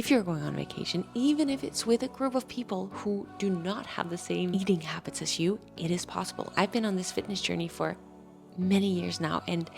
If you're going on vacation, even if it's with a group of people who do not have the same eating habits as you, it is possible. I've been on this fitness journey for many years now, and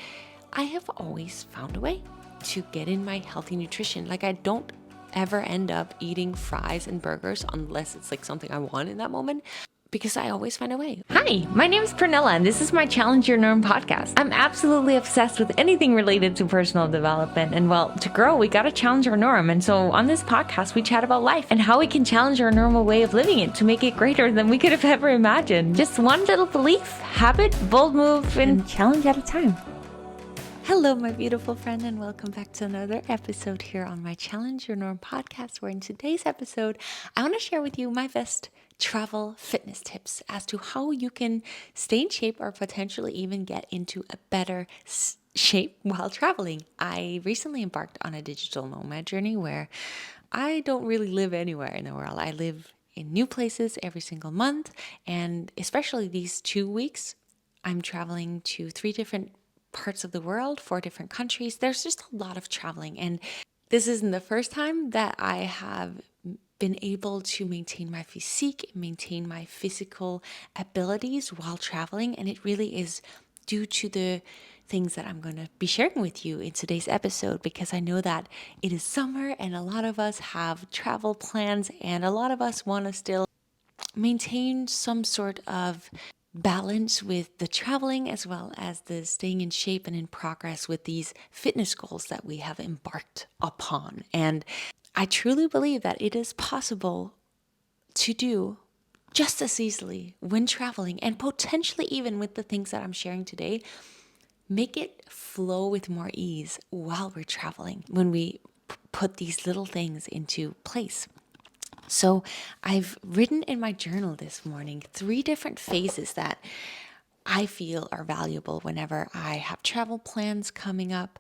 I have always found a way to get in my healthy nutrition. Like, I don't ever end up eating fries and burgers unless it's like something I want in that moment, because I always find a way. Hi, my name is Pernilla, and this is my Challenge Your Norm podcast. I'm absolutely obsessed with anything related to personal development. And well, to grow, we gotta challenge our norm. And so on this podcast, we chat about life and how we can challenge our normal way of living it to make it greater than we could have ever imagined. Just one little belief, habit, bold move, and challenge at a time. Hello, my beautiful friend, and welcome back to another episode here on my Challenge Your Norm podcast, where in today's episode, I want to share with you my best travel fitness tips as to how you can stay in shape or potentially even get into a better shape while traveling. I recently embarked on a digital nomad journey where I don't really live anywhere in the world. I live in new places every single month, and especially these 2 weeks, I'm traveling to 3 different parts of the world, 4 different countries. There's just a lot of traveling, and this isn't the first time that I have been able to maintain my physique, maintain my physical abilities while traveling, and it really is due to the things that I'm going to be sharing with you in today's episode, because I know that it is summer and a lot of us have travel plans, and a lot of us want to still maintain some sort of balance with the traveling as well as the staying in shape and in progress with these fitness goals that we have embarked upon. And I truly believe that it is possible to do just as easily when traveling, and potentially even with the things that I'm sharing today, make it flow with more ease while we're traveling when we put these little things into place. So I've written in my journal this morning 3 different phases that I feel are valuable whenever I have travel plans coming up.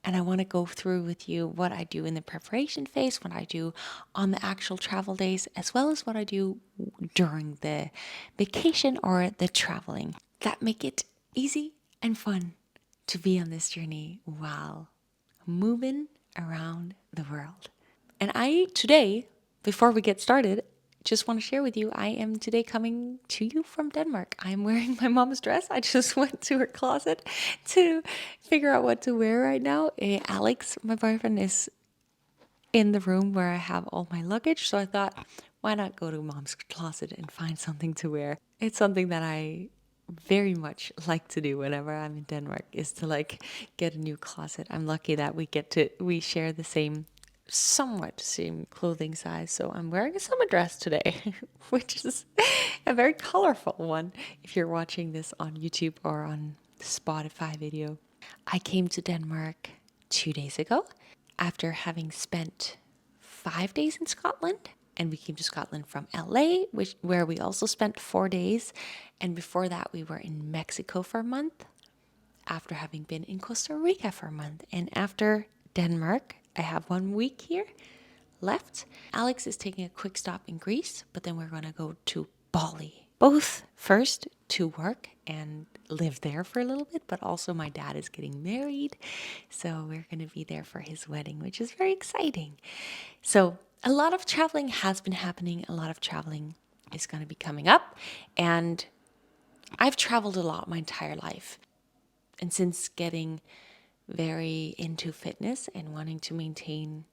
And I want to go through with you what I do in the preparation phase, what I do on the actual travel days, as well as what I do during the vacation or the traveling, that make it easy and fun to be on this journey while moving around the world. And today, before we get started, just want to share with you, I am today coming to you from Denmark. I'm wearing my mom's dress. I just went to her closet to figure out what to wear right now. Alex, my boyfriend, is in the room where I have all my luggage. So I thought, why not go to mom's closet and find something to wear? It's something that I very much like to do whenever I'm in Denmark, is to get a new closet. I'm lucky that we share the somewhat same clothing size. So I'm wearing a summer dress today, which is a very colorful one if you're watching this on YouTube or on Spotify video. I came to Denmark 2 days ago after having spent 5 days in Scotland. And we came to Scotland from LA, where we also spent 4 days. And before that, we were in Mexico for a month, after having been in Costa Rica for a month. And after Denmark, I have 1 week here left. Alex is taking a quick stop in Greece, but then we're going to go to Bali. Both first to work and live there for a little bit, but also my dad is getting married. So we're going to be there for his wedding, which is very exciting. So a lot of traveling has been happening. A lot of traveling is going to be coming up. And I've traveled a lot my entire life. And since getting very into fitness and wanting to maintain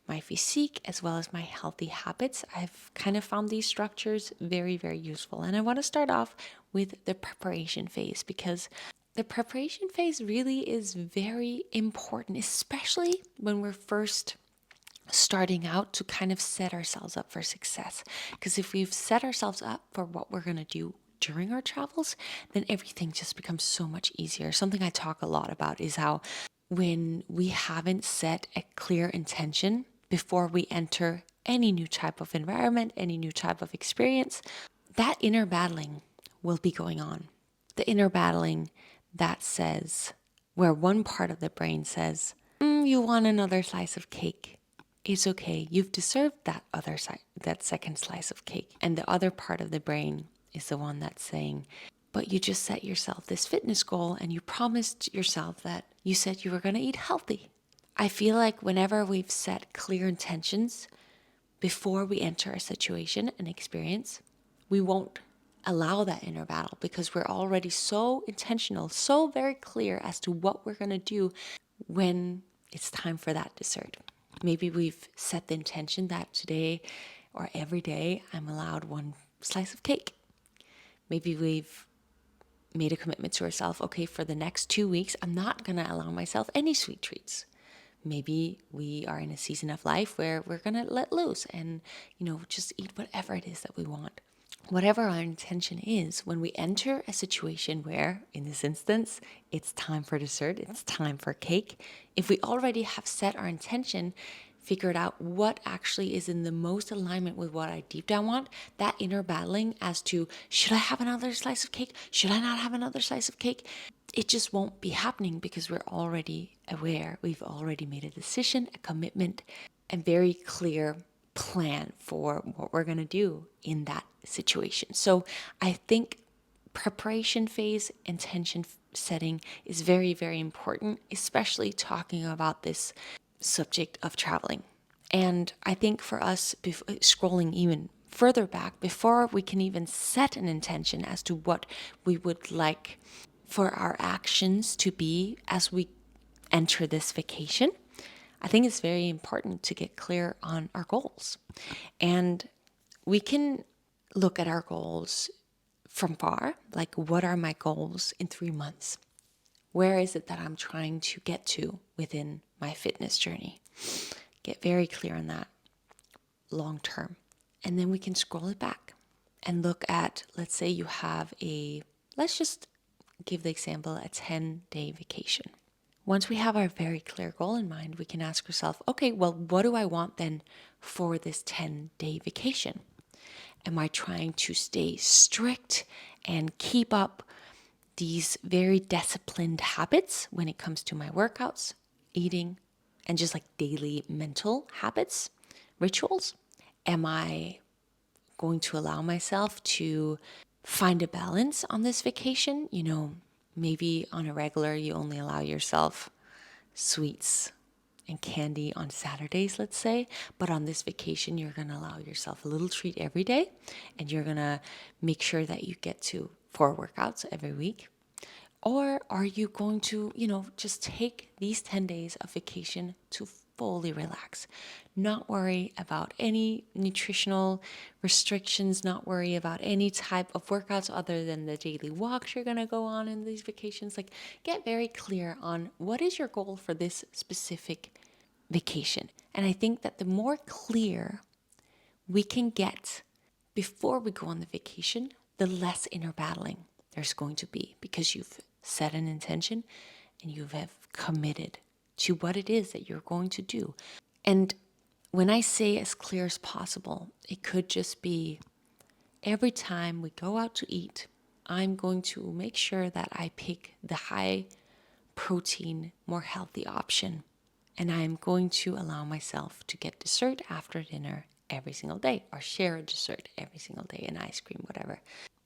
my physique as well as my healthy habits, I've kind of found these structures very, very useful. And I want to start off with the preparation phase, because the preparation phase really is very important, especially when we're first starting out, to kind of set ourselves up for success. Because if we've set ourselves up for what we're going to do during our travels, then everything just becomes so much easier. Something I talk a lot about is how when we haven't set a clear intention before we enter any new type of environment, any new type of experience, that inner battling will be going on. The inner battling that says, where one part of the brain says, you want another slice of cake. It's okay. You've deserved that second slice of cake. And the other part of the brain is the one that's saying, but you just set yourself this fitness goal and you promised yourself that you said you were going to eat healthy. I feel like whenever we've set clear intentions before we enter a situation and experience, we won't allow that inner battle because we're already so intentional, so very clear as to what we're going to do when it's time for that dessert. Maybe we've set the intention that today or every day I'm allowed one slice of cake. Maybe we've made a commitment to ourselves, okay, for the next 2 weeks, I'm not going to allow myself any sweet treats. Maybe we are in a season of life where we're going to let loose and, just eat whatever it is that we want. Whatever our intention is, when we enter a situation where, in this instance, it's time for dessert, it's time for cake, if we already have set our intention, figured out what actually is in the most alignment with what I deep down want, that inner battling as to, should I have another slice of cake? Should I not have another slice of cake? It just won't be happening because we're already aware. We've already made a decision, a commitment, a very clear plan for what we're going to do in that situation. So I think preparation phase, intention setting is very, very important, especially talking about this subject of traveling. And I think for us, scrolling even further back, before we can even set an intention as to what we would like for our actions to be as we enter this vacation, I think it's very important to get clear on our goals. And we can look at our goals from far, like what are my goals in 3 months? Where is it that I'm trying to get to within my fitness journey? Get very clear on that long term. And then we can scroll it back and look at, let's say you have let's just give the example, a 10-day vacation. Once we have our very clear goal in mind, we can ask ourselves, okay, well, what do I want then for this 10-day vacation? Am I trying to stay strict and keep up these very disciplined habits when it comes to my workouts, eating, and just like daily mental habits, rituals? Am I going to allow myself to find a balance on this vacation? Maybe on a regular, you only allow yourself sweets and candy on Saturdays, let's say. But on this vacation, you're going to allow yourself a little treat every day. And you're going to make sure that you get to 4 workouts every week. Or are you going to, just take these 10 days of vacation to fully relax, not worry about any nutritional restrictions, not worry about any type of workouts other than the daily walks you're going to go on in these vacations? Like, get very clear on what is your goal for this specific vacation. And I think that the more clear we can get before we go on the vacation, the less inner battling there's going to be, because you've set an intention and you have committed to what it is that you're going to do. And when I say as clear as possible, it could just be every time we go out to eat, I'm going to make sure that I pick the high protein, more healthy option. And I'm going to allow myself to get dessert after dinner every single day, or share a dessert every single day, an ice cream, whatever.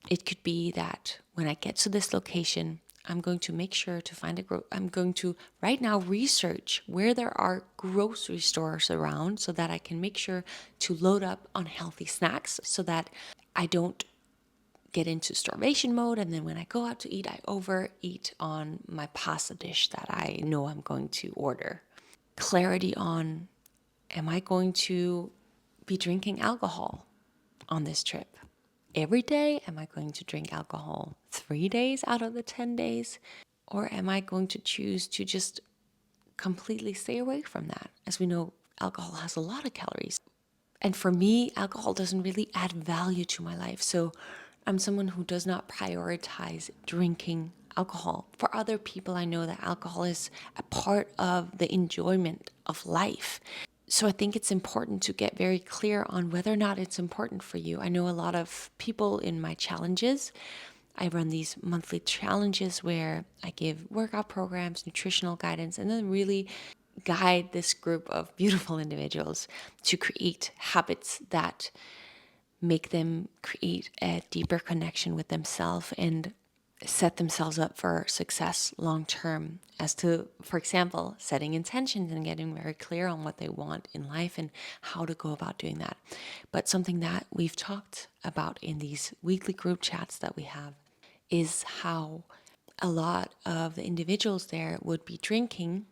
It could be that when I get to this location, I'm going to make sure to find I'm going to right now research where there are grocery stores around so that I can make sure to load up on healthy snacks so that I don't get into starvation mode. And then when I go out to eat, I overeat on my pasta dish that I know I'm going to order. Clarity on, am I going to be drinking alcohol on this trip? Every day, am I going to drink alcohol 3 days out of the 10 days? Or am I going to choose to just completely stay away from that? As we know, alcohol has a lot of calories. And for me, alcohol doesn't really add value to my life. So I'm someone who does not prioritize drinking alcohol. For other people, I know that alcohol is a part of the enjoyment of life. So I think it's important to get very clear on whether or not it's important for you. I know a lot of people in my challenges. I run these monthly challenges where I give workout programs, nutritional guidance, and then really guide this group of beautiful individuals to create habits that make them create a deeper connection with themselves and set themselves up for success long term, as to, for example, setting intentions and getting very clear on what they want in life and how to go about doing that. But something that we've talked about in these weekly group chats that we have is how a lot of the individuals there would be drinking,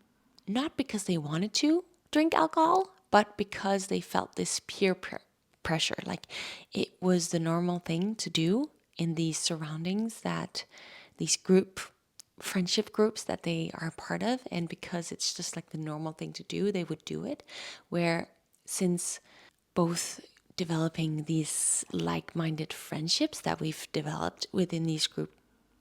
not because they wanted to drink alcohol, but because they felt this pressure. Like it was the normal thing to do in these surroundings, that these friendship groups that they are a part of. And because it's just like the normal thing to do, they would do it. Where since both developing these like-minded friendships that we've developed within these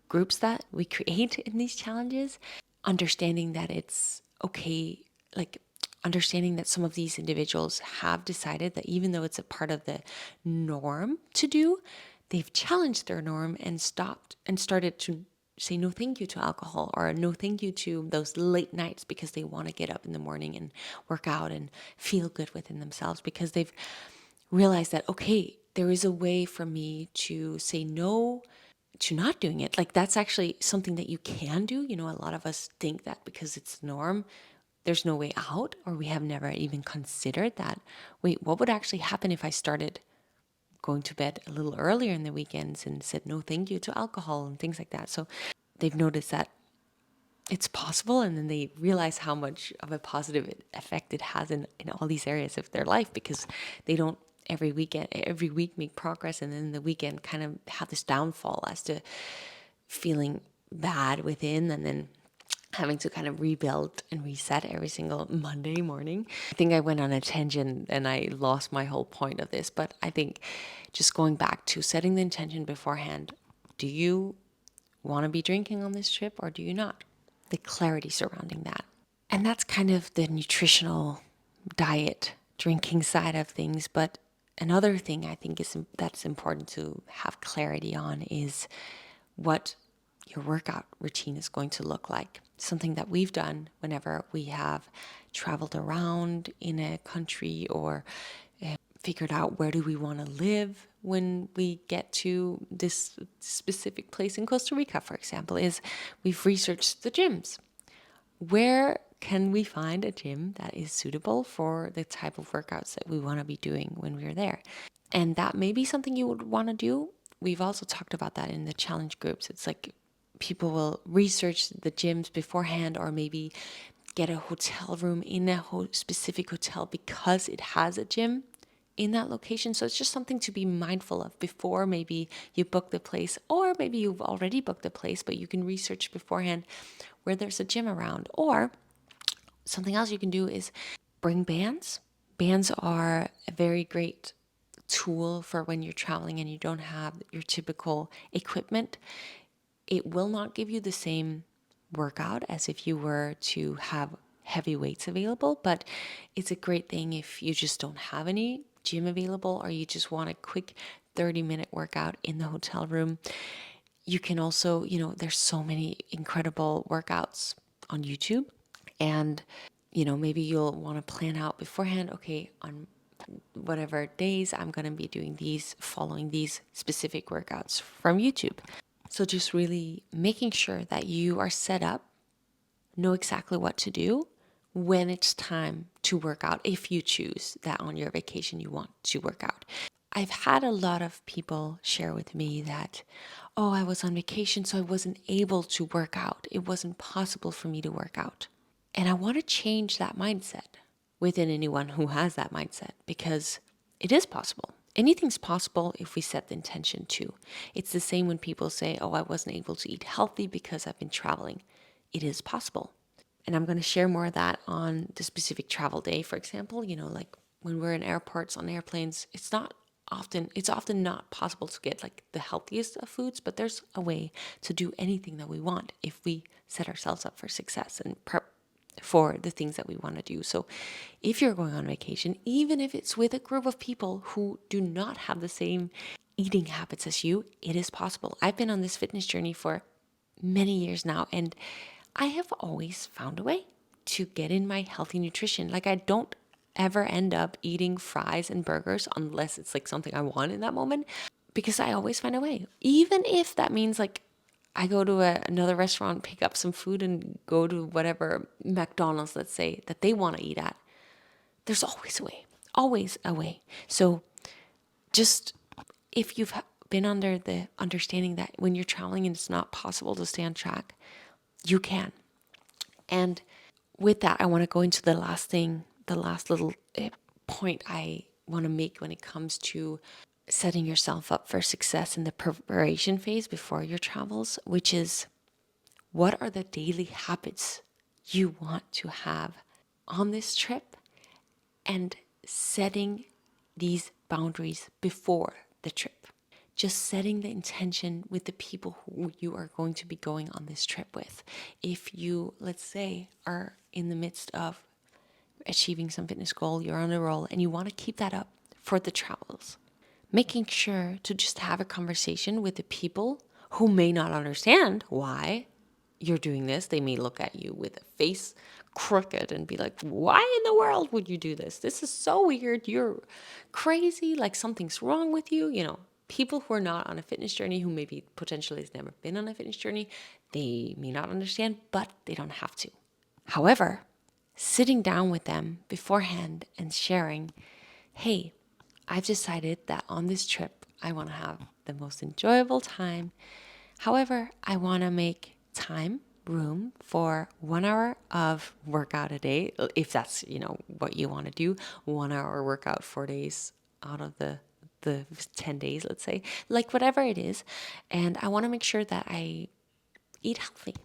groups that we create in these challenges, understanding that it's okay, like understanding that some of these individuals have decided that even though it's a part of the norm to do, they've challenged their norm and stopped and started to say no thank you to alcohol, or no thank you to those late nights, because they want to get up in the morning and work out and feel good within themselves, because they've realized that, okay, there is a way for me to say no to not doing it. Like that's actually something that you can do. You know, a lot of us think that because it's the norm, there's no way out, or we have never even considered that. Wait, what would actually happen if I started going to bed a little earlier in the weekends and said no thank you to alcohol and things like that? So they've noticed that it's possible, and then they realize how much of a positive effect it has in all these areas of their life, because they don't every week make progress, and then the weekend kind of have this downfall as to feeling bad within, and then having to kind of rebuild and reset every single Monday morning. I think I went on a tangent and I lost my whole point of this, but I think just going back to setting the intention beforehand. Do you want to be drinking on this trip, or do you not? The clarity surrounding that. And that's kind of the nutritional diet drinking side of things. But another thing I think that's important to have clarity on is what your workout routine is going to look like. Something that we've done whenever we have traveled around in a country, or figured out where do we want to live when we get to this specific place in Costa Rica, for example, is we've researched the gyms. Where can we find a gym that is suitable for the type of workouts that we want to be doing when we're there? And that may be something you would want to do. We've also talked about that in the challenge groups. It's like people will research the gyms beforehand, or maybe get a hotel room in a specific hotel because it has a gym in that location. So it's just something to be mindful of before maybe you book the place, or maybe you've already booked the place, but you can research beforehand where there's a gym around. Or something else you can do is bring bands. Bands are a very great tool for when you're traveling and you don't have your typical equipment. It will not give you the same workout as if you were to have heavy weights available, but it's a great thing if you just don't have any gym available, or you just want a quick 30-minute workout in the hotel room. You can also, there's so many incredible workouts on YouTube, and maybe you'll want to plan out beforehand, okay, on whatever days I'm going to be doing these, following these specific workouts from YouTube. So just really making sure that you are set up, know exactly what to do when it's time to work out, if you choose that on your vacation you want to work out. I've had a lot of people share with me that, oh, I was on vacation, so I wasn't able to work out. It wasn't possible for me to work out. And I want to change that mindset within anyone who has that mindset, because it is possible. Anything's possible if we set the intention to. It's the same when people say, oh, I wasn't able to eat healthy because I've been traveling. It is possible. And I'm going to share more of that on the specific travel day. For example, like when we're in airports, on airplanes, it's often not possible to get like the healthiest of foods, but there's a way to do anything that we want if we set ourselves up for success and prep for the things that we want to do. So if you're going on vacation, even if it's with a group of people who do not have the same eating habits as you, it is possible. I've been on this fitness journey for many years now, and I have always found a way to get in my healthy nutrition. Like I don't ever end up eating fries and burgers unless it's like something I want in that moment, because I always find a way. Even if that means like I go to another restaurant, pick up some food, and go to whatever McDonald's, let's say, that they want to eat at. There's always a way, always a way. So just if you've been under the understanding that when you're traveling and it's not possible to stay on track, you can. And with that, I want to go into the last little point I want to make when it comes to setting yourself up for success in the preparation phase before your travels, which is, what are the daily habits you want to have on this trip, and setting these boundaries before the trip. Just setting the intention with the people who you are going to be going on this trip with. If you, let's say, are in the midst of achieving some fitness goal, you're on a roll, and you want to keep that up for the travels, making sure to just have a conversation with the people who may not understand why you're doing this. They may look at you with a face crooked and be like, why in the world would you do this? This is so weird. You're crazy. Like something's wrong with you. You know, people who are not on a fitness journey, who maybe potentially has never been on a fitness journey, they may not understand, but they don't have to. However, sitting down with them beforehand and sharing, hey, I've decided that on this trip, I want to have the most enjoyable time. However, I want to make room for 1 hour of workout a day, if that's, what you want to do. 1 hour workout 4 days out of the 10 days, let's say, like whatever it is. And I want to make sure that I eat healthy.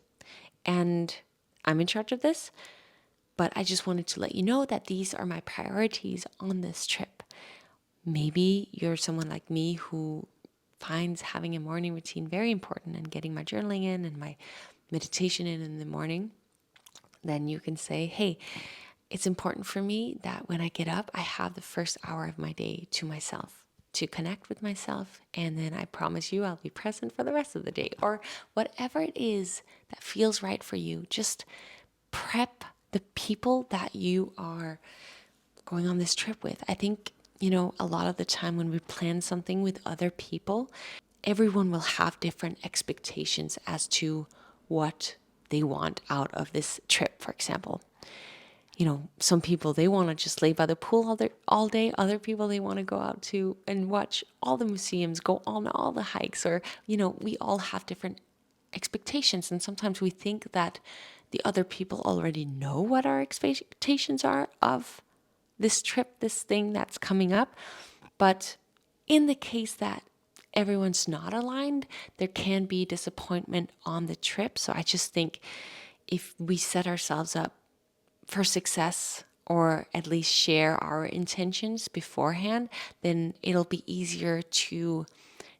And I'm in charge of this, but I just wanted to let you know that these are my priorities on this trip. Maybe you're someone like me who finds having a morning routine very important and getting my journaling in and my meditation in the morning. Then you can say, hey, it's important for me that when I get up, I have the first hour of my day to myself, to connect with myself. And then I promise you I'll be present for the rest of the day, or whatever it is that feels right for you. Just prep the people that you are going on this trip with. I think, a lot of the time when we plan something with other people, everyone will have different expectations as to what they want out of this trip, for example. Some people, they want to just lay by the pool all day. Other people, they want to go out to and watch all the museums, go on all the hikes, or, we all have different expectations. And sometimes we think that the other people already know what our expectations are of this trip, this thing that's coming up. But in the case that everyone's not aligned, there can be disappointment on the trip. So I just think if we set ourselves up for success, or at least share our intentions beforehand, then it'll be easier to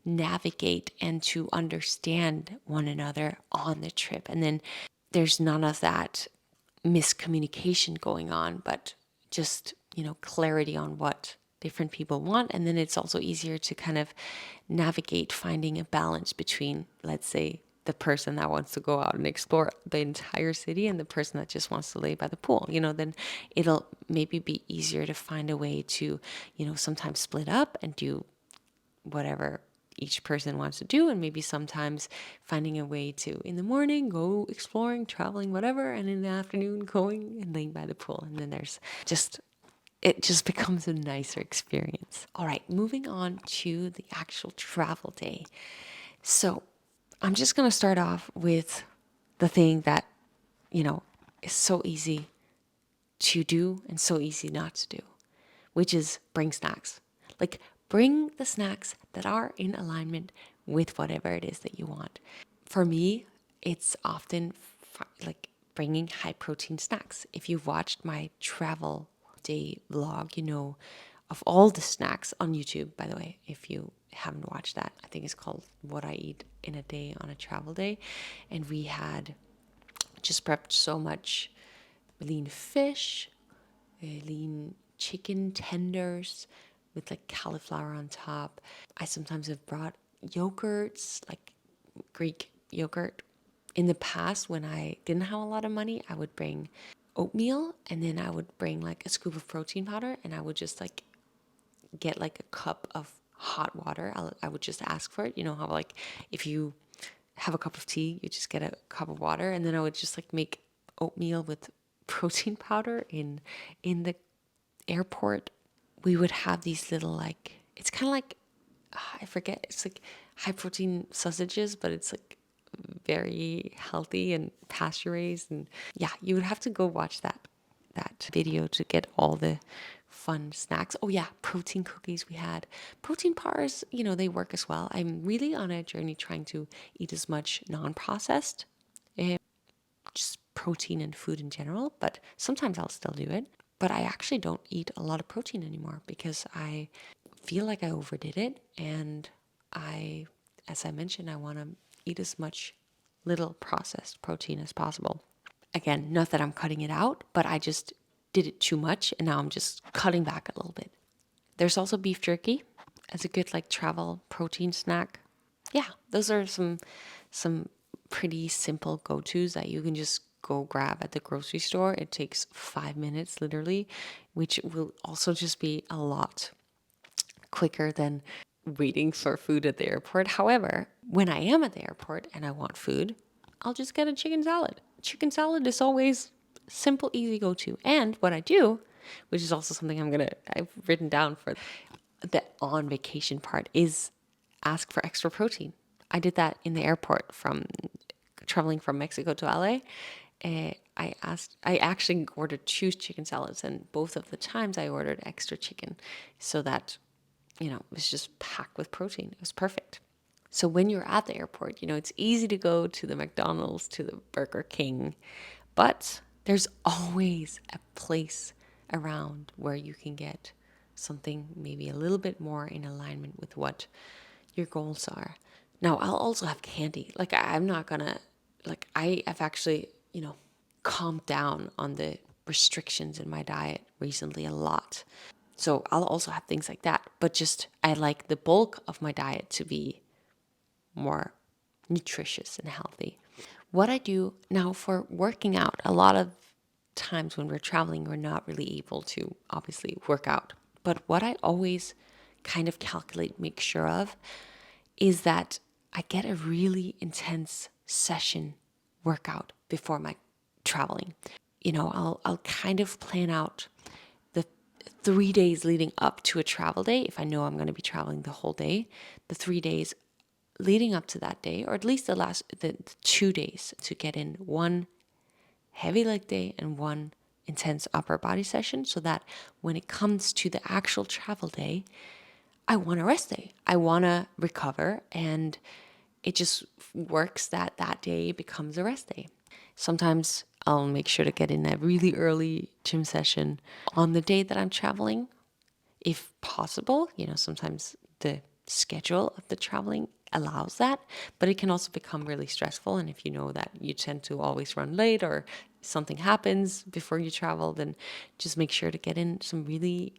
navigate and to understand one another on the trip. And then there's none of that miscommunication going on, but just, clarity on what different people want. And then it's also easier to kind of navigate finding a balance between, let's say, the person that wants to go out and explore the entire city and the person that just wants to lay by the pool. Then it'll maybe be easier to find a way to, sometimes split up and do whatever each person wants to do, and maybe sometimes finding a way to, in the morning, go exploring, traveling, whatever, and in the afternoon going and laying by the pool. And then it just becomes a nicer experience. All right, moving on to the actual travel day. So I'm just going to start off with the thing that, is so easy to do and so easy not to do, which is bring snacks. Like, bring the snacks that are in alignment with whatever it is that you want. For me, it's often like bringing high protein snacks. If you've watched my travel day vlog, of all the snacks on YouTube, by the way, if you haven't watched that, I think it's called What I Eat in a Day on a Travel Day. And we had just prepped so much lean fish, lean chicken tenders with like cauliflower on top. I sometimes have brought yogurts, like Greek yogurt. In the past, when I didn't have a lot of money, I would bring oatmeal, and then I would bring like a scoop of protein powder, and I would just like get like a cup of hot water. I would just ask for it. How like if you have a cup of tea. You just get a cup of water, and then I would just like make oatmeal with protein powder in the airport. We would have these little like, it's kind of like, I forget, it's like high protein sausages, but it's like very healthy and pasture raised. And yeah, you would have to go watch that video to get all the fun snacks. Oh yeah, protein cookies we had. Protein bars, they work as well. I'm really on a journey trying to eat as much non-processed, just protein and food in general, but sometimes I'll still do it. But I actually don't eat a lot of protein anymore because I feel like I overdid it. And as I mentioned, I want to eat as much little processed protein as possible. Again, not that I'm cutting it out, but I just did it too much and now I'm just cutting back a little bit. There's also beef jerky as a good like travel protein snack. Yeah, those are some pretty simple go-tos that you can just go grab at the grocery store. It takes 5 minutes literally, which will also just be a lot quicker than waiting for food at the airport. However, when I am at the airport and I want food, I'll just get a chicken salad. Chicken salad is always simple, easy go to. And what I do, which is also something I've written down for the on vacation part, is ask for extra protein. I did that in the airport from traveling from Mexico to LA. I actually ordered 2 chicken salads, and both of the times I ordered extra chicken so that, it was just packed with protein. It was perfect. So when you're at the airport, it's easy to go to the McDonald's, to the Burger King, but there's always a place around where you can get something maybe a little bit more in alignment with what your goals are. Now, I'll also have candy. Like, I'm not gonna, like, I have actually, calmed down on the restrictions in my diet recently a lot. So I'll also have things like that. But just, I like the bulk of my diet to be more nutritious and healthy. What I do now for working out, a lot of times when we're traveling, we're not really able to obviously work out. But what I always kind of calculate, make sure of, is that I get a really intense session workout before my traveling. I'll kind of plan out the 3 days leading up to a travel day. If I know I'm going to be traveling the whole day, the 3 days leading up to that day, or at least the 2 days, to get in one heavy leg day and one intense upper body session, so that when it comes to the actual travel day, I want a rest day. I want to recover, and it just works that day becomes a rest day. Sometimes I'll make sure to get in a really early gym session on the day that I'm traveling, if possible. Sometimes the schedule of the traveling allows that, but it can also become really stressful. And if you know that you tend to always run late or something happens before you travel, then just make sure to get in some really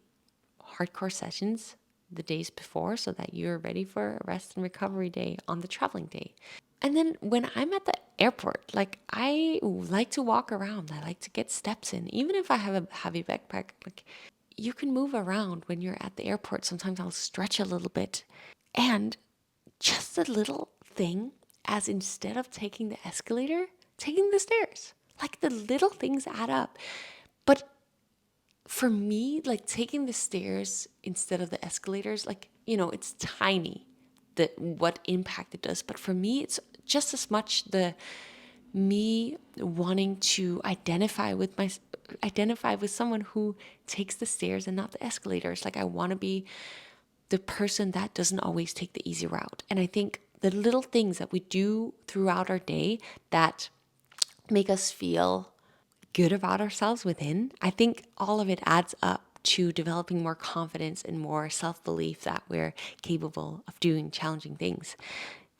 hardcore sessions the days before so that you're ready for a rest and recovery day on the traveling day. And then when I'm at the airport, like, I like to walk around. I like to get steps in, even if I have a heavy backpack. Like, you can move around when you're at the airport. Sometimes I'll stretch a little bit, and just a little thing, as instead of taking the escalator, taking the stairs. Like, the little things add up. But for me, like, taking the stairs instead of the escalators, like, it's tiny what impact it does. But for me, it's just as much the me wanting to identify with someone who takes the stairs and not the escalators. Like, I want to be the person that doesn't always take the easy route. And I think the little things that we do throughout our day that make us feel good about ourselves within, I think all of it adds up to developing more confidence and more self-belief that we're capable of doing challenging things.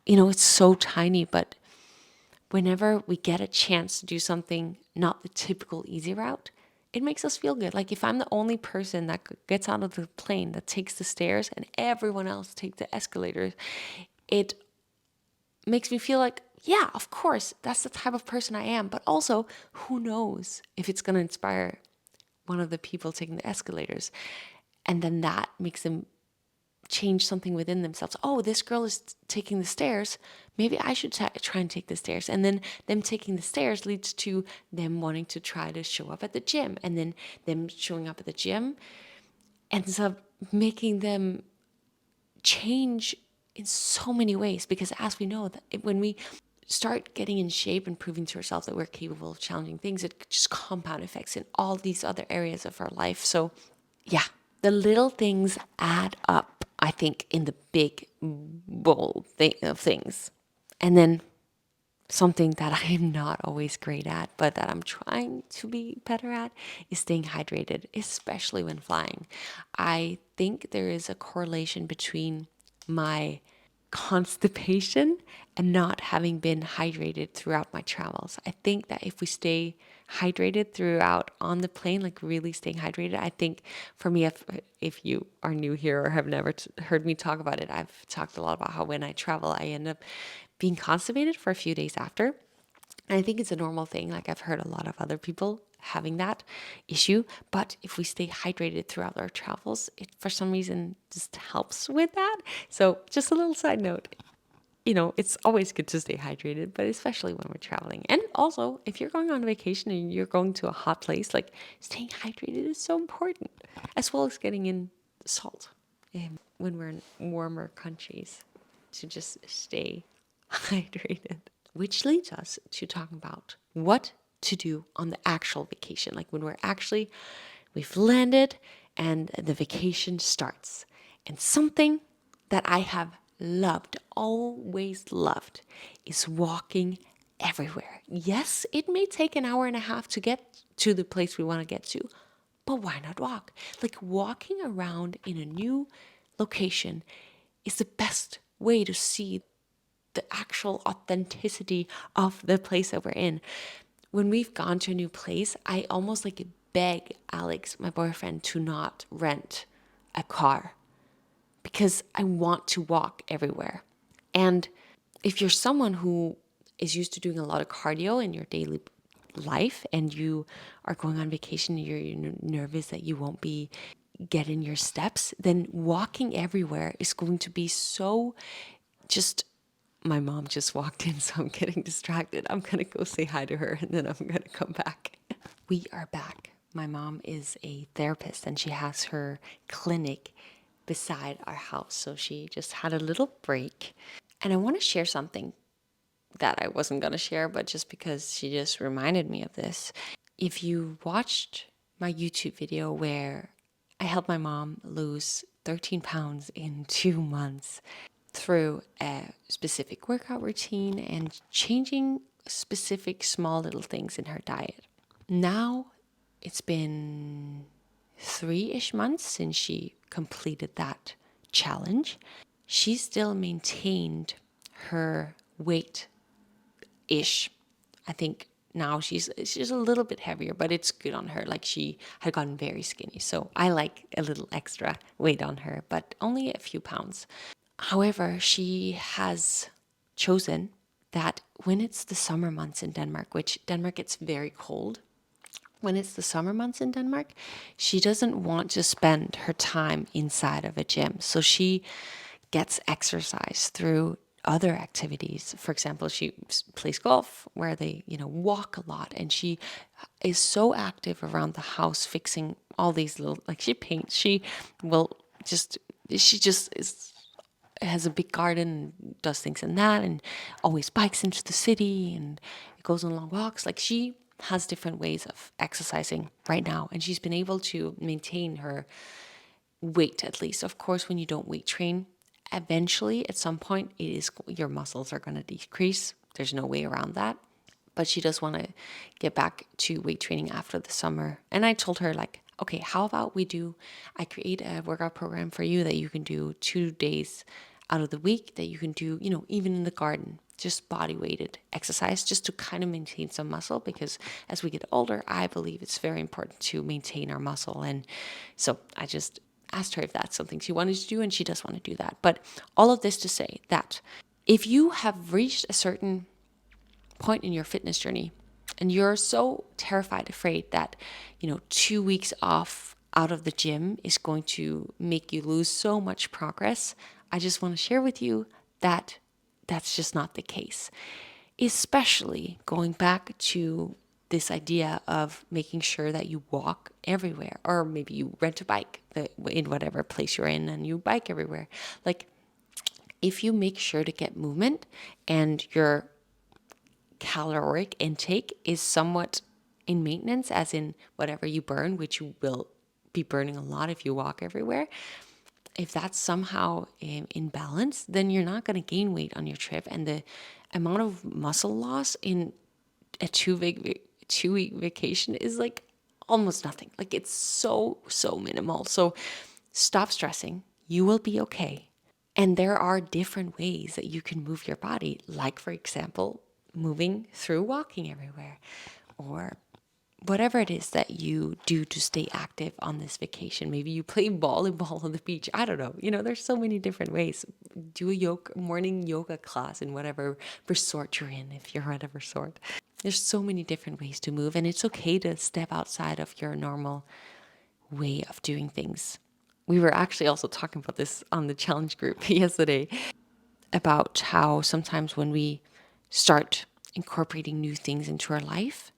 It's so tiny, but whenever we get a chance to do something not the typical easy route, it makes us feel good. Like, if I'm the only person that gets out of the plane that takes the stairs and everyone else takes the escalators, it makes me feel like, yeah, of course, that's the type of person I am. But also, who knows if it's going to inspire one of the people taking the escalators. And then that makes them change something within themselves. Oh, this girl is taking the stairs. Maybe I should try and take the stairs. And then them taking the stairs leads to them wanting to try to show up at the gym. And then them showing up at the gym ends up making them change in so many ways. Because as we know, that when we start getting in shape and proving to ourselves that we're capable of challenging things, it just compound effects in all these other areas of our life. So yeah, the little things add up, I think, in the big bowl of things. And then something that I am not always great at, but that I'm trying to be better at, is staying hydrated, especially when flying. I think there is a correlation between my constipation and not having been hydrated throughout my travels. I think that if we stay hydrated throughout on the plane, like really staying hydrated, I think for me, if you are new here or have never heard me talk about it, I've talked a lot about how when I travel, I end up being constipated for a few days after. And I think it's a normal thing. Like I've heard a lot of other people having that issue, but if we stay hydrated throughout our travels, it for some reason just helps with that. So just a little side note, it's always good to stay hydrated, but especially when we're traveling. And also, if you're going on vacation and you're going to a hot place, like staying hydrated is so important, as well as getting in salt when we're in warmer countries, to just stay hydrated. Which leads us to talking about what to do on the actual vacation, like when we've landed and the vacation starts. And something that I have always loved, is walking everywhere. Yes, it may take an hour and a half to get to the place we want to get to, but why not walk? Like walking around in a new location is the best way to see the actual authenticity of the place that we're in. When we've gone to a new place, I almost like beg Alex, my boyfriend, to not rent a car because I want to walk everywhere. And if you're someone who is used to doing a lot of cardio in your daily life and you are going on vacation and you're nervous that you won't be getting your steps, then walking everywhere is going to be so just... My mom just walked in, so I'm getting distracted. I'm going to go say hi to her and then I'm going to come back. We are back. My mom is a therapist and she has her clinic beside our house. So she just had a little break. And I want to share something that I wasn't going to share, but just because she just reminded me of this. If you watched my YouTube video where I helped my mom lose 13 pounds in 2 months, through a specific workout routine and changing specific small little things in her diet. Now it's been 3-ish months since she completed that challenge. She still maintained her weight-ish. I think now she's a little bit heavier, but it's good on her. Like she had gotten very skinny. So I like a little extra weight on her, but only a few pounds. However, she has chosen that when it's the summer months in Denmark, which Denmark gets very cold, when it's the summer months in Denmark, she doesn't want to spend her time inside of a gym. So she gets exercise through other activities. For example, she plays golf where they, walk a lot, and she is so active around the house fixing all these little, like she paints, she just has a big garden, does things in that, and always bikes into the city and goes on long walks. Like she has different ways of exercising right now, and she's been able to maintain her weight, at least. Of course, when you don't weight train, eventually at some point your muscles are going to decrease. There's no way around that. But she does want to get back to weight training after the summer. And I told her, like, okay, how about I create a workout program for you that you can do 2 days out of the week, that you can do, even in the garden, just body weighted exercise, just to kind of maintain some muscle, because as we get older, I believe it's very important to maintain our muscle. And so I just asked her if that's something she wanted to do, and she does want to do that. But all of this to say that if you have reached a certain point in your fitness journey and you're so afraid that 2 weeks off out of the gym is going to make you lose so much progress. I just want to share with you that that's just not the case. Especially going back to this idea of making sure that you walk everywhere, or maybe you rent a bike in whatever place you're in and you bike everywhere. Like, if you make sure to get movement and your caloric intake is somewhat in maintenance, as in whatever you burn, which you will be burning a lot if you walk everywhere, if that's somehow in balance, then you're not going to gain weight on your trip. And the amount of muscle loss in a 2 week vacation is like almost nothing. Like, it's so minimal. So stop stressing. You will be okay. And there are different ways that you can move your body, like, for example, moving through walking everywhere, or whatever it is that you do to stay active on this vacation. Maybe you play volleyball on the beach. I don't know. There's so many different ways. Do a morning yoga class in whatever resort you're in, if you're at a resort. There's so many different ways to move, and it's okay to step outside of your normal way of doing things. We were actually also talking about this on the challenge group yesterday, about how sometimes when we start incorporating new things into our life,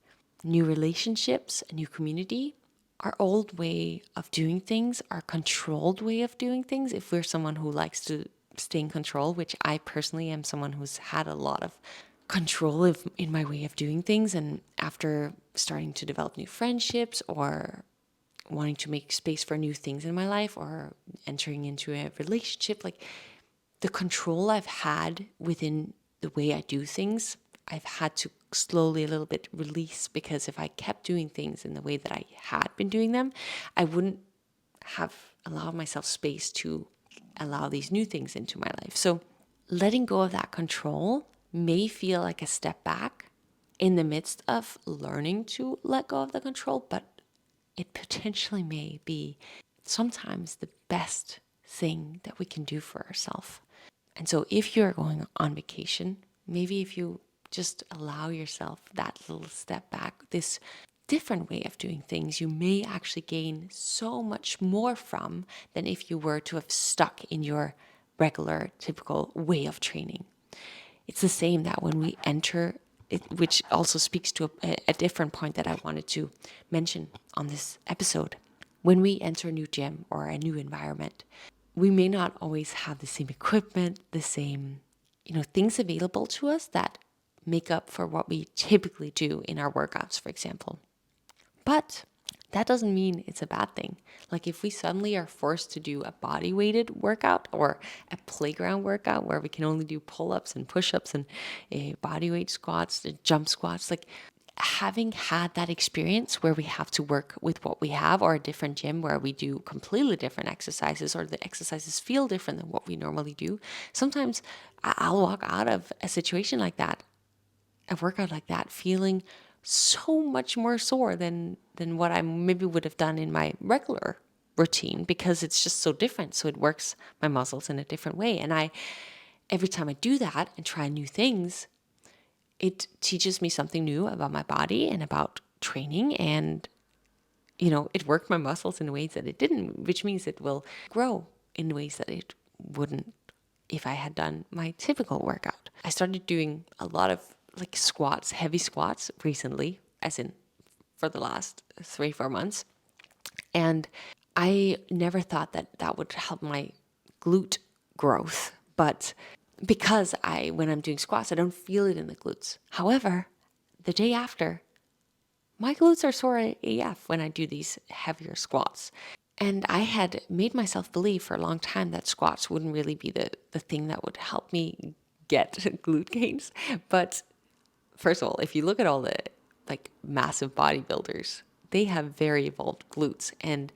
new relationships, a new community, our old way of doing things, our controlled way of doing things, if we're someone who likes to stay in control, which I personally am someone who's had a lot of control in my way of doing things, and after starting to develop new friendships or wanting to make space for new things in my life or entering into a relationship, like, the control I've had within the way I do things, I've had to slowly a little bit release, because if I kept doing things in the way that I had been doing them, I wouldn't have allowed myself space to allow these new things into my life. So letting go of that control may feel like a step back in the midst of learning to let go of the control, but it potentially may be sometimes the best thing that we can do for ourselves. And so if you're going on vacation, maybe if you just allow yourself that little step back, this different way of doing things, you may actually gain so much more from than if you were to have stuck in your regular, typical way of training. It's the same that when we enter it, which also speaks to a different point that I wanted to mention on this episode. When we enter a new gym or a new environment, we may not always have the same equipment, the same, things available to us that make up for what we typically do in our workouts, for example. But that doesn't mean it's a bad thing. Like, if we suddenly are forced to do a body weighted workout or a playground workout where we can only do pull-ups and push-ups and body weight squats, jump squats, like, having had that experience where we have to work with what we have, or a different gym where we do completely different exercises, or the exercises feel different than what we normally do, sometimes I'll walk out of a situation like that, a workout like that, feeling so much more sore than what I maybe would have done in my regular routine, because it's just so different. So it works my muscles in a different way. And every time I do that and try new things, it teaches me something new about my body and about training. And, it worked my muscles in ways that it didn't, which means it will grow in ways that it wouldn't if I had done my typical workout. I started doing a lot of squats, heavy squats recently, as in for the last 3-4 months. And I never thought that would help my glute growth, but because when I'm doing squats, I don't feel it in the glutes. However, the day after, my glutes are sore AF when I do these heavier squats. And I had made myself believe for a long time that squats wouldn't really be the thing that would help me get glute gains. But first of all, if you look at all the massive bodybuilders, they have very evolved glutes, and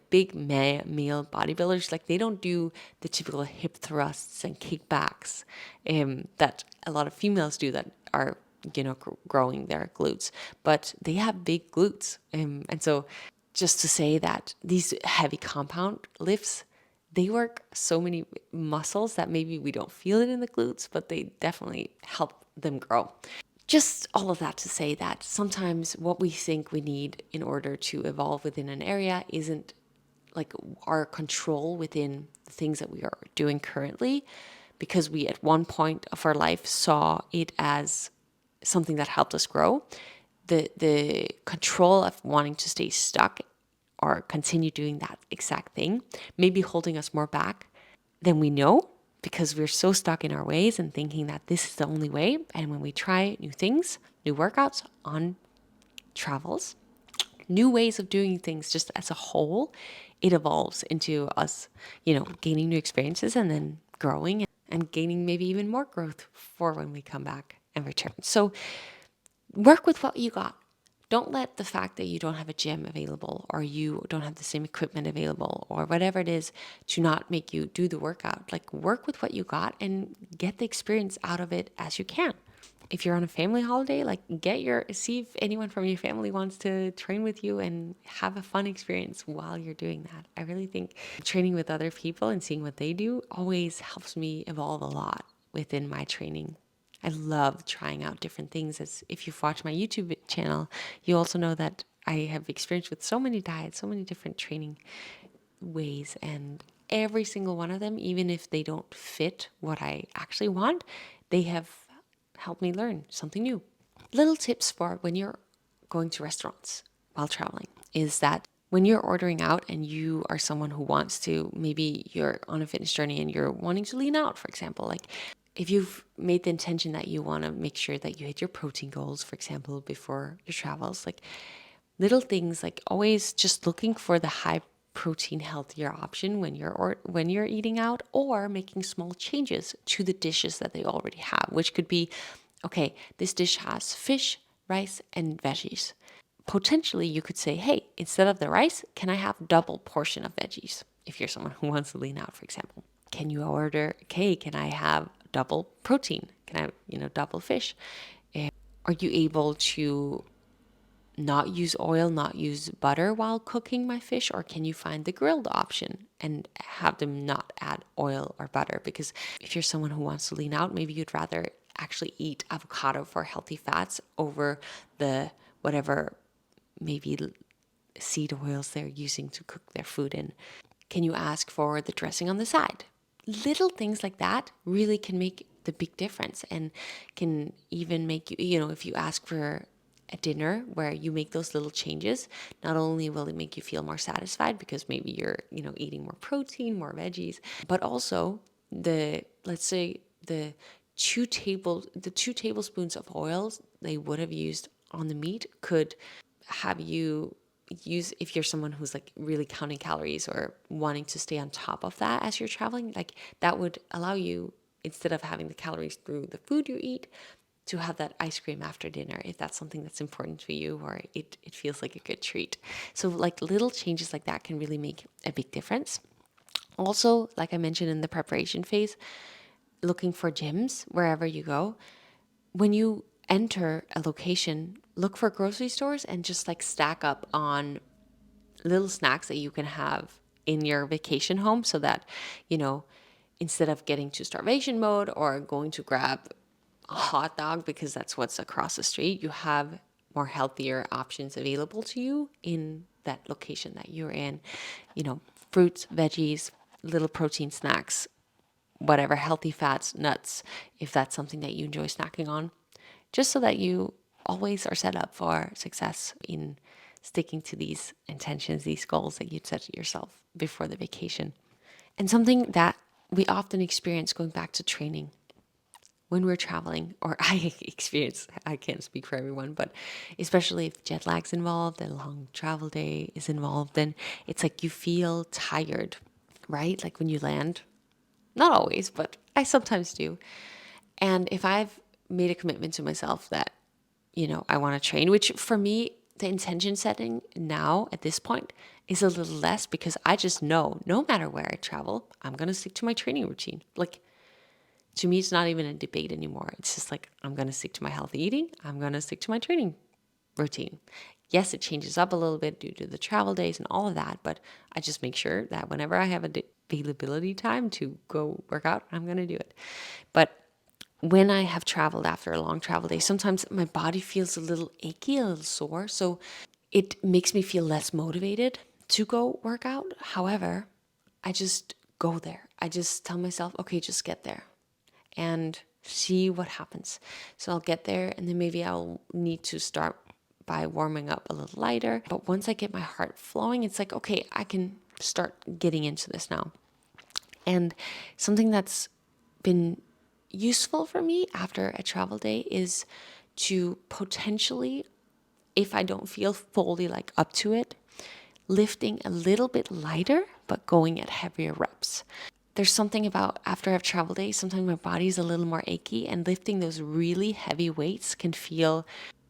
big male bodybuilders, they don't do the typical hip thrusts and kickbacks that a lot of females do that are growing their glutes, but they have big glutes. And so just to say that these heavy compound lifts, they work so many muscles that maybe we don't feel it in the glutes, but they definitely help them grow. Just all of that to say that sometimes what we think we need in order to evolve within an area isn't like our control within the things that we are doing currently, because we at one point of our life saw it as something that helped us grow. The control of wanting to stay stuck or continue doing that exact thing, maybe holding us more back than we know, because we're so stuck in our ways and thinking that this is the only way. And when we try new things, new workouts, on travels, new ways of doing things just as a whole, it evolves into us, gaining new experiences and then growing and gaining maybe even more growth for when we come back and return. So work with what you got. Don't let the fact that you don't have a gym available or you don't have the same equipment available or whatever it is to not make you do the workout. Like, work with what you got and get the experience out of it as you can. If you're on a family holiday, like, see if anyone from your family wants to train with you and have a fun experience while you're doing that. I really think training with other people and seeing what they do always helps me evolve a lot within my training. I love trying out different things. As if you've watched my YouTube channel, you also know that I have experience with so many diets, so many different training ways, and every single one of them, even if they don't fit what I actually want, they have helped me learn something new. Little tips for when you're going to restaurants while traveling is that when you're ordering out and you are someone who wants to, maybe you're on a fitness journey and you're wanting to lean out, for example, like if you've made the intention that you want to make sure that you hit your protein goals, for example, before your travels, like little things, like always just looking for the high protein healthier option when you're eating out, or making small changes to the dishes that they already have, which could be, okay, this dish has fish, rice, and veggies. Potentially you could say, hey, instead of the rice, can I have double portion of veggies? If you're someone who wants to lean out, for example. Can you order, okay, can I have double protein? Can I have, double fish? Are you able to not use oil, not use butter while cooking my fish? Or can you find the grilled option and have them not add oil or butter? Because if you're someone who wants to lean out, maybe you'd rather actually eat avocado for healthy fats over the whatever maybe seed oils they're using to cook their food in. Can you ask for the dressing on the side? Little things like that really can make the big difference, and can even make you, if you ask for a dinner where you make those little changes, not only will it make you feel more satisfied because maybe you're, eating more protein, more veggies, but also let's say the 2 tablespoons of oils they would have used on the meat could have you use, if you're someone who's like really counting calories or wanting to stay on top of that as you're traveling, like that would allow you, instead of having the calories through the food you eat, to have that ice cream after dinner, if that's something that's important to you, or it feels like a good treat. So like little changes like that can really make a big difference. Also, like I mentioned in the preparation phase, looking for gyms wherever you go. When you enter a location, look for grocery stores and just like stack up on little snacks that you can have in your vacation home, so that, instead of getting to starvation mode or going to grab a hot dog because that's what's across the street, you have more healthier options available to you in that location that you're in. Fruits, veggies, little protein snacks, whatever, healthy fats, nuts, if that's something that you enjoy snacking on, just so that you always are set up for success in sticking to these intentions, these goals that you'd set yourself before the vacation. And something that we often experience going back to training when we're traveling, or I experience, I can't speak for everyone, but especially if jet lag's involved, a long travel day is involved, then it's like you feel tired, right? Like when you land, not always, but I sometimes do. And if I've made a commitment to myself that, I want to train, which for me, the intention setting now at this point is a little less, because I just know no matter where I travel, I'm going to stick to my training routine. Like, to me, it's not even a debate anymore. It's just like, I'm going to stick to my healthy eating. I'm going to stick to my training routine. Yes, it changes up a little bit due to the travel days and all of that, but I just make sure that whenever I have availability time to go work out, I'm going to do it. But when I have traveled after a long travel day, sometimes my body feels a little achy, a little sore. So it makes me feel less motivated to go work out. However, I just go there. I just tell myself, okay, just get there and see what happens. So I'll get there, and then maybe I'll need to start by warming up a little lighter. But once I get my heart flowing, it's like, okay, I can start getting into this now. And something that's been useful for me after a travel day is to potentially, if I don't feel fully like up to it, lifting a little bit lighter, but going at heavier reps. There's something about after I've traveled day, sometimes my body's a little more achy, and lifting those really heavy weights can feel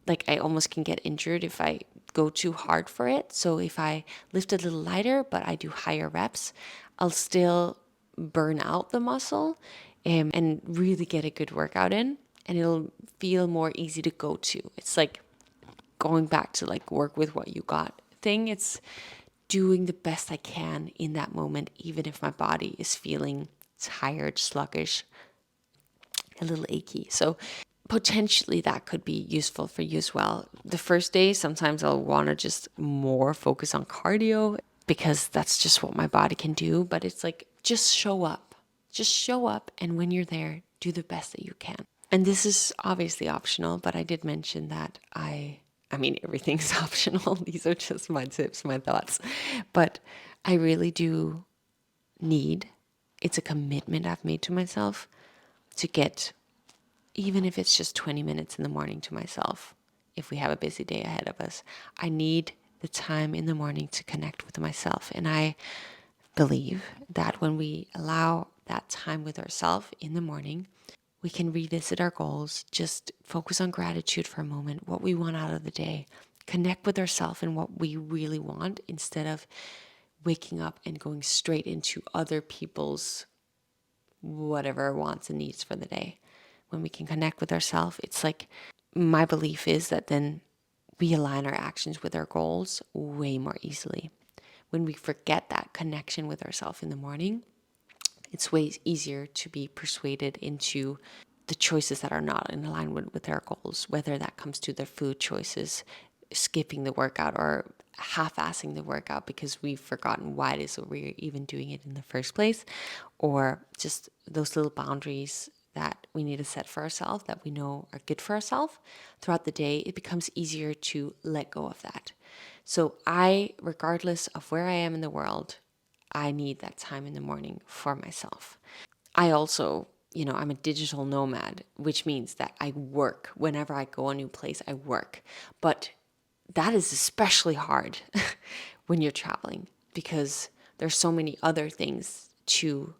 like I almost can get injured if I go too hard for it. So if I lift a little lighter, but I do higher reps, I'll still burn out the muscle and really get a good workout in, and it'll feel more easy to go to. It's like going back to like work with what you got thing. It's doing the best I can in that moment, even if my body is feeling tired, sluggish, a little achy. So potentially that could be useful for you as well. The first day, sometimes I'll want to just more focus on cardio because that's just what my body can do. But it's like, just show up. Just show up. And when you're there, do the best that you can. And this is obviously optional, but I did mention that I mean, everything's optional. These are just my tips, my thoughts. But I really do need, it's a commitment I've made to myself to get, even if it's just 20 minutes in the morning to myself, if we have a busy day ahead of us, I need the time in the morning to connect with myself. And I believe that when we allow that time with ourselves in the morning, we can revisit our goals, just focus on gratitude for a moment, what we want out of the day, connect with ourselves and what we really want instead of waking up and going straight into other people's whatever wants and needs for the day. When we can connect with ourselves, it's like, my belief is that then we align our actions with our goals way more easily. When we forget that connection with ourselves in the morning, it's way easier to be persuaded into the choices that are not in alignment with our goals, whether that comes to the food choices, skipping the workout, or half-assing the workout because we've forgotten why it is that we're even doing it in the first place, or just those little boundaries that we need to set for ourselves that we know are good for ourselves throughout the day. It becomes easier to let go of that. So regardless of where I am in the world, I need that time in the morning for myself. I also, I'm a digital nomad, which means that I work. Whenever I go a new place, I work. But that is especially hard when you're traveling because there's so many other things to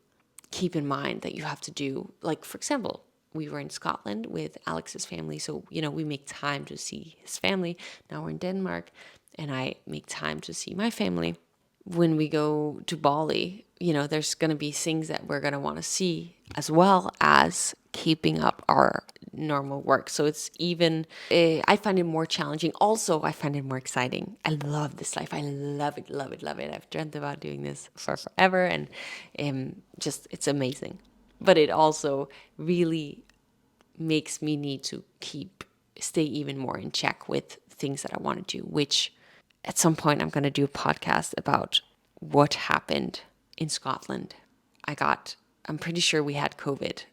keep in mind that you have to do. Like, for example, we were in Scotland with Alex's family. So, we make time to see his family. Now we're in Denmark and I make time to see my family. When we go to Bali, there's going to be things that we're going to want to see as well as keeping up our normal work. So it's even, I find it more challenging. Also, I find it more exciting. I love this life. I love it, love it, love it. I've dreamt about doing this for forever and it's amazing. But it also really makes me need to stay even more in check with things that I want to do, which at some point I'm going to do a podcast about what happened in Scotland. I'm pretty sure we had COVID,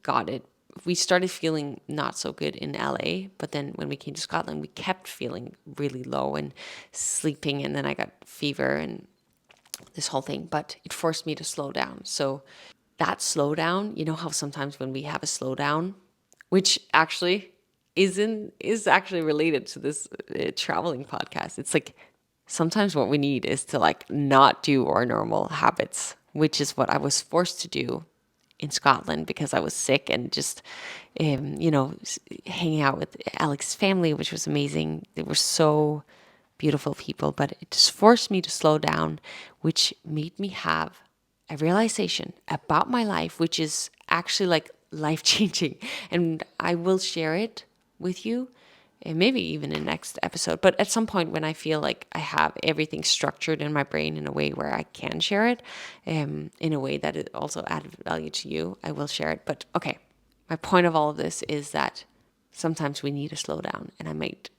got it. We started feeling not so good in LA, but then when we came to Scotland, we kept feeling really low and sleeping, and then I got fever and this whole thing, but it forced me to slow down. So that slowdown, how sometimes when we have a slowdown, which actually is actually related to this traveling podcast. It's like sometimes what we need is to like not do our normal habits, which is what I was forced to do in Scotland because I was sick and just, hanging out with Alex's family, which was amazing. They were so beautiful people, but it just forced me to slow down, which made me have a realization about my life, which is actually like life-changing. And I will share it with you and maybe even in the next episode. But at some point when I feel like I have everything structured in my brain in a way where I can share it, in a way that it also added value to you, I will share it. But okay, my point of all of this is that sometimes we need to slow down. And I made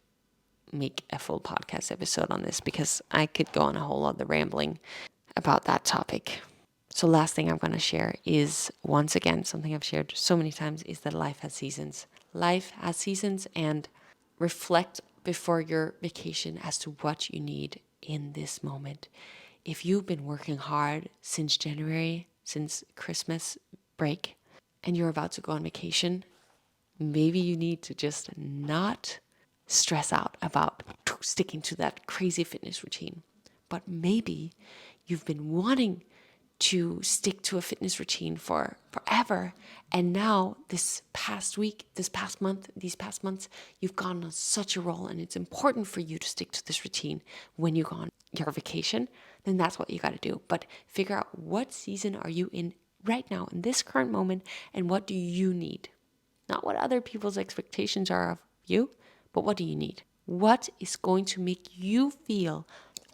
make a full podcast episode on this because I could go on a whole other rambling about that topic. So last thing I'm going to share is, once again, something I've shared so many times, is that life has seasons. Life has seasons, and reflect before your vacation as to what you need in this moment. If you've been working hard since January, since Christmas break, and you're about to go on vacation, maybe you need to just not stress out about sticking to that crazy fitness routine. But maybe you've been wanting to stick to a fitness routine for forever. And now this past week, these past months, you've gone on such a roll, and it's important for you to stick to this routine when you go on your vacation. Then that's what you got to do. But figure out, what season are you in right now, in this current moment, and what do you need? Not what other people's expectations are of you, but what do you need? What is going to make you feel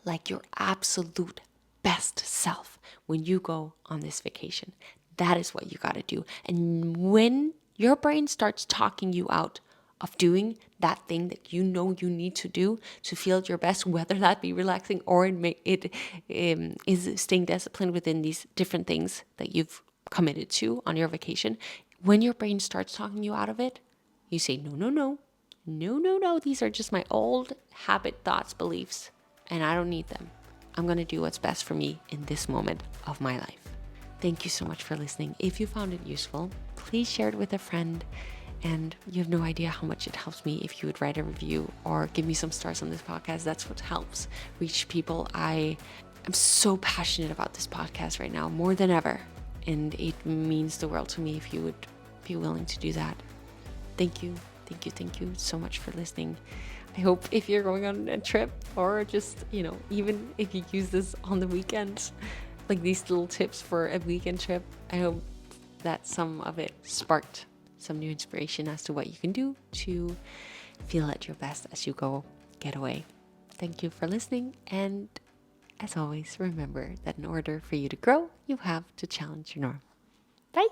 like your absolute best self when you go on this vacation? That is what you got to do. And when your brain starts talking you out of doing that thing that you know you need to do to feel your best, whether that be relaxing or it is staying disciplined within these different things that you've committed to on your vacation, when your brain starts talking you out of it, you say, no, these are just my old habit, thoughts, beliefs, and I don't need them. I'm going to do what's best for me in this moment of my life. Thank you so much for listening. If you found it useful, please share it with a friend. And you have no idea how much it helps me if you would write a review or give me some stars on this podcast. That's what helps reach people. I am so passionate about this podcast right now, more than ever. And it means the world to me if you would be willing to do that. Thank you so much for listening. I hope if you're going on a trip, or just, even if you use this on the weekends, like these little tips for a weekend trip, I hope that some of it sparked some new inspiration as to what you can do to feel at your best as you go get away. Thank you for listening. And as always, remember that in order for you to grow, you have to challenge your norm. Bye.